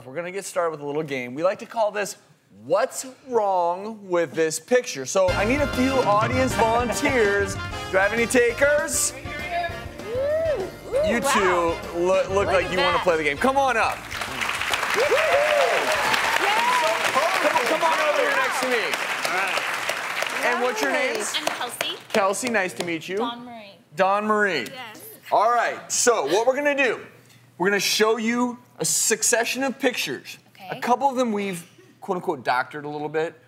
We're gonna get started with a little game. We like to call this What's Wrong with This Picture? So I need a few audience volunteers. Do I have any takers? You two look like you want to play the game. Come on up. Come on over here next to me. All right. And what's your names? I'm Kelsey. Kelsey, nice to meet you. Dawn Marie. Dawn Marie. Yes. All right, so what we're gonna do, we're gonna show you a succession of pictures. Okay. A couple of them we've, quote unquote, doctored a little bit.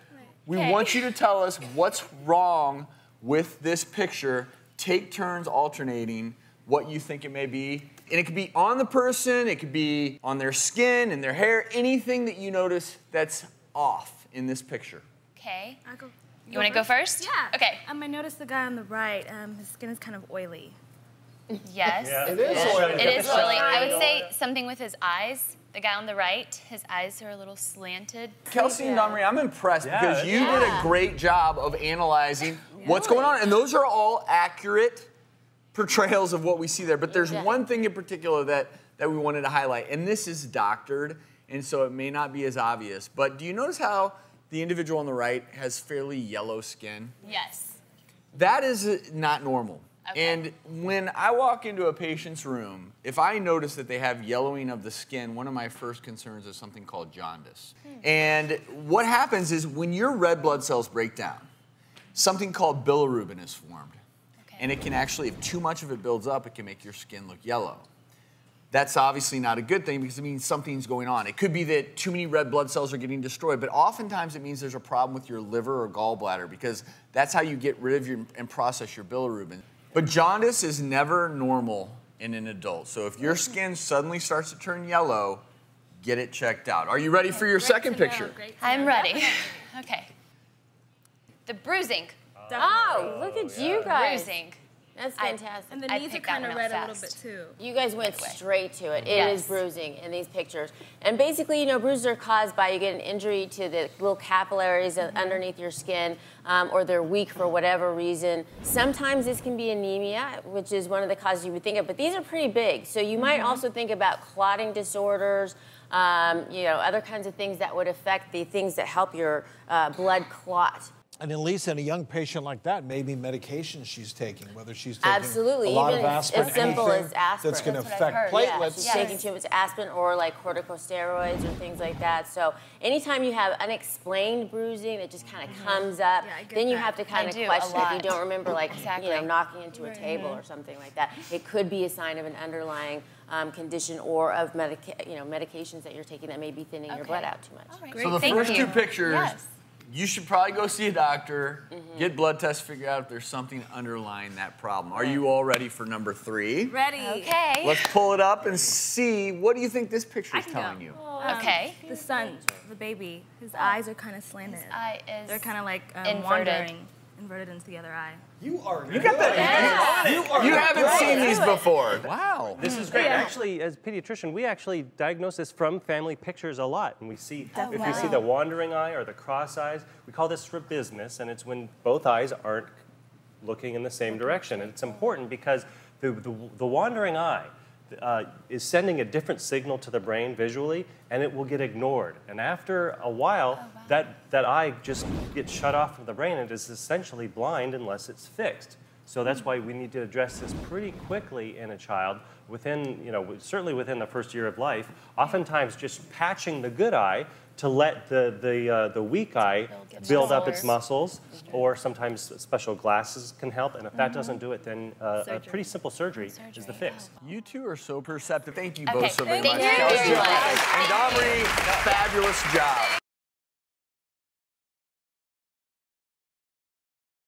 We want you to tell us what's wrong with this picture. Take turns alternating what you think it may be. And it could be on the person, it could be on their skin and their hair, anything that you notice that's off in this picture. Okay. Go You want to go first? Yeah. Okay. I noticed the guy on the right, his skin is kind of oily. Yes. Yeah. It is oily. It is oily. I would say something with his eyes. The guy on the right, his eyes are a little slanted. Kelsey and Dawn Marie, I'm impressed because you did a great job of analyzing what's going on. And those are all accurate portrayals of what we see there. But there's one thing in particular that we wanted to highlight. And this is doctored, and so it may not be as obvious. But do you notice how the individual on the right has fairly yellow skin? Yes. That is not normal. Okay. And when I walk into a patient's room, if I notice that they have yellowing of the skin, one of my first concerns is something called jaundice. And what happens is when your red blood cells break down, something called bilirubin is formed. Okay. And it can actually, if too much of it builds up, it can make your skin look yellow. That's obviously not a good thing because it means something's going on. It could be that too many red blood cells are getting destroyed, but oftentimes it means there's a problem with your liver or gallbladder because that's how you get rid of and process your bilirubin. But jaundice is never normal in an adult. So if your skin suddenly starts to turn yellow, get it checked out. Are you ready for your second picture? I'm ready. Okay. The bruising. Oh, look at you guys. Bruising. That's fantastic. And the knees are kind of red a little bit too. You guys went straight to it. It is bruising in these pictures. And basically, you know, bruises are caused by you get an injury to the little capillaries underneath your skin, or they're weak for whatever reason. Sometimes this can be anemia, which is one of the causes you would think of, but these are pretty big. So you might also think about clotting disorders, you know, other kinds of things that would affect the things that help your blood clot. And at least in a young patient like that, maybe medication she's taking, whether she's taking Absolutely. a lot Even of aspirin, as simple as aspirin. that's going to That's what I've affect heard. platelets. She's taking too much aspirin or like corticosteroids or things like that. So anytime you have unexplained bruising that just kind of comes up, then you have to kind of question if you don't remember, like you know, knocking into a table or something like that. It could be a sign of an underlying condition or of medications that you're taking that may be thinning your blood out too much. Right. So the first two pictures, you should probably go see a doctor, get blood tests, figure out if there's something underlying that problem. Are you all ready for number 3? Ready. Okay. Let's pull it up and see, what do you think this picture is telling you? Okay. The son, the baby, his eyes are kind of slanted. His eye is They're kind of like inverted. inverted into the other eye. You are You got that. You haven't seen these before. Wow. This is great. Actually, as a pediatrician, we actually diagnose this from family pictures a lot. And we see, if you see the wandering eye or the cross eyes, we call this strabismus, and it's when both eyes aren't looking in the same direction. And it's important because the wandering eye is sending a different signal to the brain visually, and it will get ignored. And after a while, that eye just gets shut off from the brain and is essentially blind unless it's fixed. So that's why we need to address this pretty quickly in a child within, you know, certainly within the first year of life. Oftentimes just patching the good eye to let the weak eye build up its muscles, or sometimes special glasses can help. And if that doesn't do it, then a pretty simple surgery is the fix. You two are so perceptive. Thank you both so very Thank much. you. Kelsey and Dawn Marie, fabulous job.